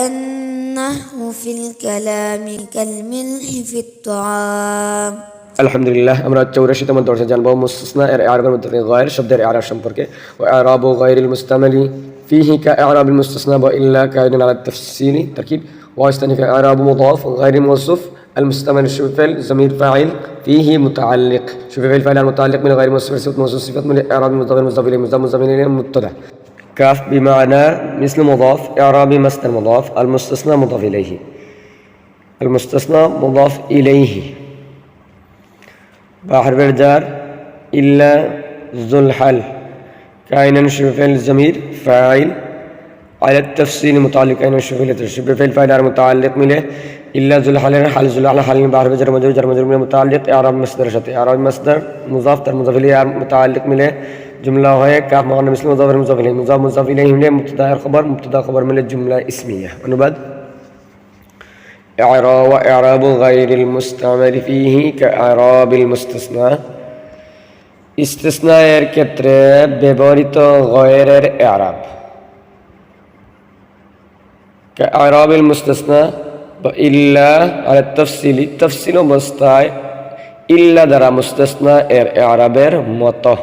النحو في الكلام كالملح في الطعام. আলহামদুলিল্লাহ, আমরা 84তম দর্শে জানব মুস্তাসনা এর ইআরাবের মধ্যে গায়র শব্দের ইআরাব সম্পর্কে। ওয়া ইআরাবু গায়রিল মুস্তামালি ফিহি কা ইআরাবিল মুস্তাসনা ওয়া ইল্লা কায়িনুন আলা তাফসিলি তারকিব। ওয়া ইস্তানিফা ইআরাবু মুদাফ গায়রি মাওসুফ المستعمل شوف فعل ضمير فاعل فيه متعلق. شوف فعل المتعلق من غير موصوف صفة موصوف صفة من إعراب مضاف مضاف إليه مضاف إليه مبتدأ. كاف بمعنى مثل مضاف إعراب مصدر مضاف المستثنى مضاف إليه المستثنى مضاف إليه. بحرف الجار إلا ذو الحل كائنا شوف فعل الضمير فاعل على التفصيل متعلق كائنا شوف فعل فاعل متعلق منه إلا ذو الحل حال ذو الحل حال بحرف جر مجرور من متعلق إعراب مصدر شرط إعراب مصدر مضاف مضاف إليه متعلق منه جملة هي كاف معنى مثل مضاف إليه مضاف إليه مبتدأ خبر من الجملة اسمية. ونبدأ وإعراب غير المستعمل فيه كإعراب المستثنى. استثناء এর ক্ষেত্রে ব্যবহৃত গয়রের ইআরাব كإعراب المستثنى إلا على التفصيل تفصيل অবস্থায় إلا দ্বারা মুস্তাসনা এর ইআরাবের মতো।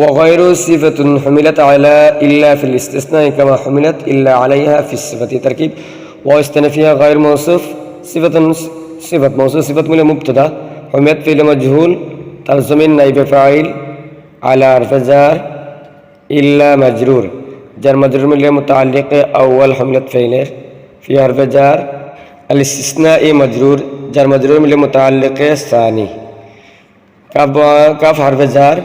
وغير صفة حملت على إلا في الاستثناء كما حملت إلا عليها في الصفة تركيب. واستنفيها غير موصوف صفة موصوف صفة من مبتدا حملت فعل مجهول ترجمة نائب فاعل على حرف جر إلا مجرور جر مجرور من متعلق أول حملت فعل في حرف جر الاستثناء مجرور جر مجرور من متعلق ثاني كاف حرف جر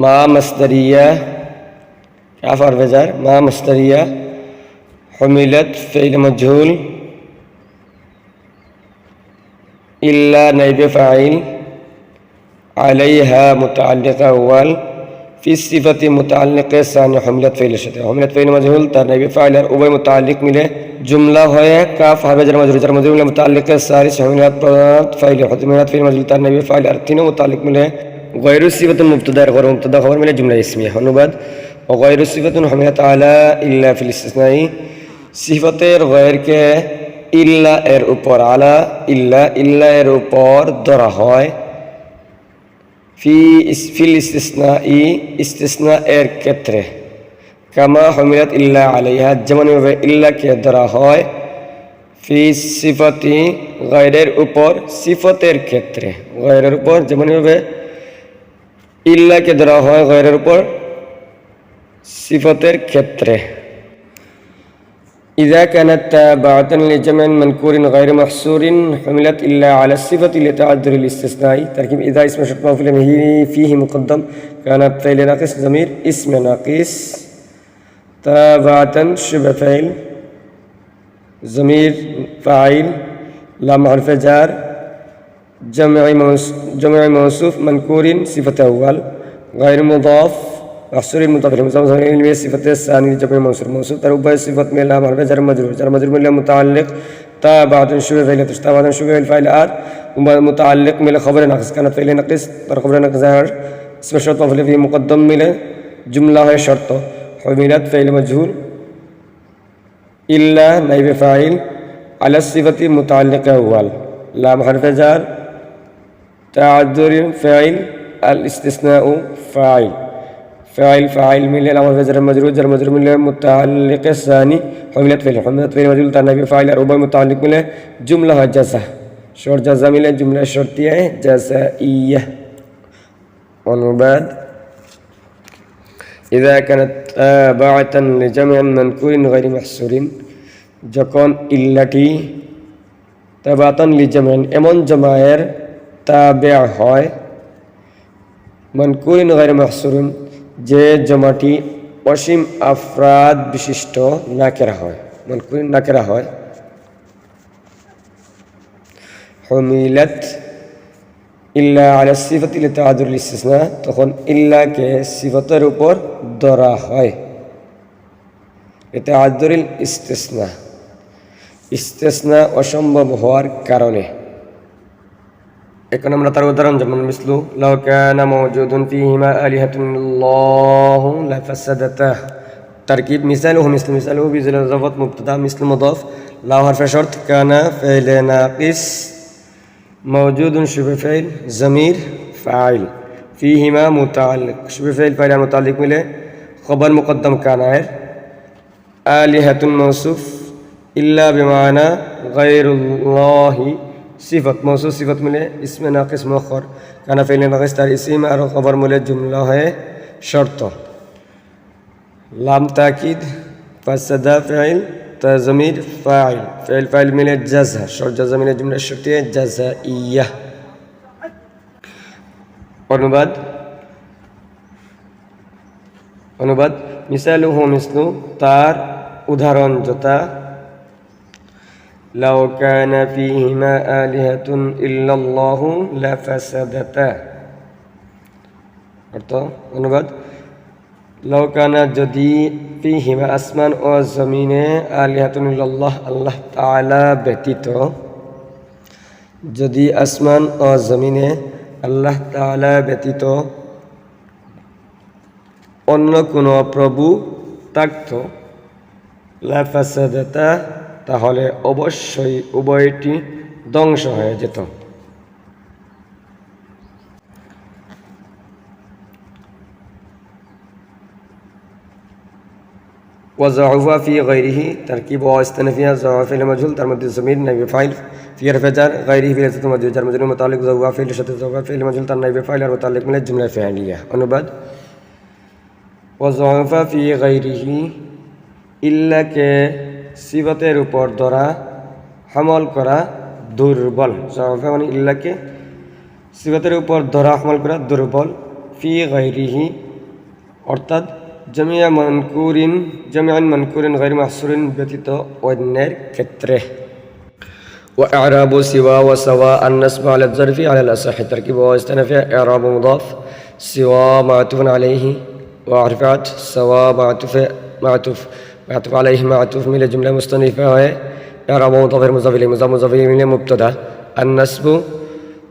ما مصدرية كاف حرف جر ما مصدرية حملت فعل مجهول إلا نائب فاعل عليها متعلق أول في الصفة متعلق ثاني حملت فعل الشتى حملت فعل مجهول تر نائب فاعل أوبي متعلق مله جملة هي كاف حرف جر مجرور متعلق الثالث حملت فعل حملت فعل مجهول تر نائب فاعل أرتين متعلق مله غير صفة مبتدأ غير مبتدأ خبر من الجملة اسمية. ونبدأ وغير صفة حملت على إلا في الاستثناء صفة غير के إلا এর উপর على إلا এর উপর ধরা হয় في الاستثناء استثناء এর ক্ষেত্রে كما حملت إلا عليها যেমন ভাবে إلا কে ধরা হয় في صفة غيরের উপর صفতের ক্ষেত্রে غيরের উপর যেমন ভাবে إلا কে ধরা হয় غيরের উপর صفতের ক্ষেত্রে. إذا كانت تابعة لجمع منكور غير محصور حملت إلا على الصفة لتعذر الاستثناء تركيب. إذا اسم شرط موصول فيه مقدم كانت فعل ناقص ضمير اسم ناقص تابعة شبه فعل ضمير فاعل لام حرف جر جمع موصوف منكور صفة أول غير مضاف محصور مضاف إليه صفة الثاني جمع موصوف تربى صفة من لام حرف جر مجرور من متعلق تابعة شبه فعل تابعة شبه الفاعل متعلق من خبر ناقص كانت فعل ناقص خبر ناقص اسم شرط مفعول فيه مقدم من جملة هي شرط حملت فعل مجهول إلا نائب فاعل على الصفة متعلق أول لام حرف جر تعذر فاعل الاستثناء فاعل من لام حرف جر مجرور من متعلق الثاني حملت فعل مجهول نائب فاعل ربع متعلق من جملة جزاء شرط جزاء من جملة شرطية جزائية. ونبدأ إذا كانت تابعة لجمع منكور غير محصور যখন ইল্লাটি তাবাতান লিজামান এমন জামায়ের তাবে হয় মানকুরিন গায়র মাহসুরিন যে জামাটি অসীম আফরাদ বিশিষ্ট নাকেরা হয় মানকুরিন নাকেরা হয় হুমিলাত ইল্লা আলা সিফাতি লিতাআদুর ইসতিসনা তখন ইল্লাকে সিফাতের উপর ধরা হয় লিতাআদুরিল ইসতিসনা অসম্ভব হওয়ার কারণে এখন আমরা তার উদাহরণ যেমন মিসলু লাউ কানা মাওজুদুন ফীহিমা আলিহাতুন ইল্লাল্লাহু লাফাসাদাতা তারকিব মিসালুহু মিসালুহু বিজিল যাফত মুবতাদা মিসলু মুদাফ লাউ হারফে শর্ত কানা ফাইল নাকিস মাওজুদুন শুবে ফাইল জমির ফাইল ফীহিমা মুতাআল্লিক শুবে ফাইল ফাইল মুতাআল্লিক মিলে খবর মুকদ্দম কানা এর আলিহাতুন মৌসুফ ইল্লা বিমানা গায়রুল্লাহি সিফত মৌসুফ সিফত মিলে ইসমে নাকিস মুআখখার কানা ফাইল নাকিস তার ইসম আর খবর মিলে জুমলা হয়ে শর্ত লাম তাকিদ ফাসাদা ফাইল তাজমির ফাইল ফাইল ফাইল মিলে জাযা শর্ত জাযা মিলে জুমলা শর্তিয়ে জাযাইয়া অনুবাদ মিসালুহু মিসলু তার উদাহরণ যথা লাউ কানা ফীহিমা আলিহাতুন ইল্লাল্লাহু লাফাসাদাতা অর্থ অনুবাদ লাউ কানা যদি ফীহিমা আসমান ও জমিনে আলিহাতুন ইল্লাল্লাহ আল্লাহ তাআলা ব্যতীত যদি আসমান ও জমিনে আল্লাহ তাআলা ব্যতীত অন্য কোনো প্রভু থাকত লাফাসাদাতা তাহলে অবশ্যই উভয়টি ধ্বংস হয়ে যেত ওয়াজাউফা ফি গায়রিহি তারকিব ওয়া ইস্তানফিয়া যাওয়াফ ইল মাজহুল তার মধ্যে জমির নাইব ফাইল ফি হারফাজার গায়রিহি ফি লাফজাতুল মাজহুল যার মধ্যে মুতাআল্লিক যাওয়াফ ইল সাথে যাওয়াফ ইল মাজহুল তার নাইব ফাইল আর মুতাআল্লিক মিলে জুমলা ফাইলিয়া অনুবাদ ওয়াজাউফা ফি গায়রিহি ইল্লাকে সিফতের উপর ধরা হামল করা দুর্বল যাওয়াফা মানে ইল্লাকে সিফতের উপর ধরা হামল করা দুর্বল ফি গায়রিহি অর্থাৎ জামিআন মানকুরিন গায়র মাহসুরিন ব্যতীত অন্যের ক্ষেত্রে وإعراب سوى وسواء النصب على الظرف على الأصح تركيب واستنفع إعراب مضاف سوى معطوف عليه وعرفت سواء معطوف عليه معطوف من الجملة مستنفة هي إعراب مضاف مضاف إليه مضاف إليه مبتدأ النصب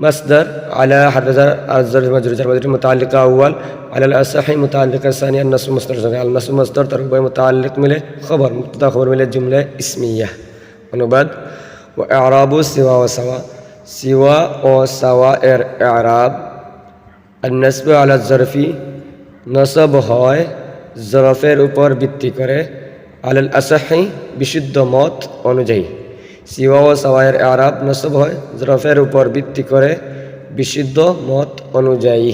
مصدر على حرف الظرف مجرور متعلق أول على الأصح متعلق الثاني النصب مصدر النصب مصدر تركيب متعلق من خبر مبتدأ خبر من الجملة اسمية অনুবাদ وإعراب سوى وسواء سوى وسواء إعراب النصب على الظرف نصب হয় ظرفের উপর ভিত্তি করে على الأصح বিশুদ্ধ মত অনুযায়ী সিওয়া ও সাওয়ায়ের ইআরাব নসব হয় ظرفের উপর ভিত্তি করে বিশুদ্ধ মত অনুযায়ী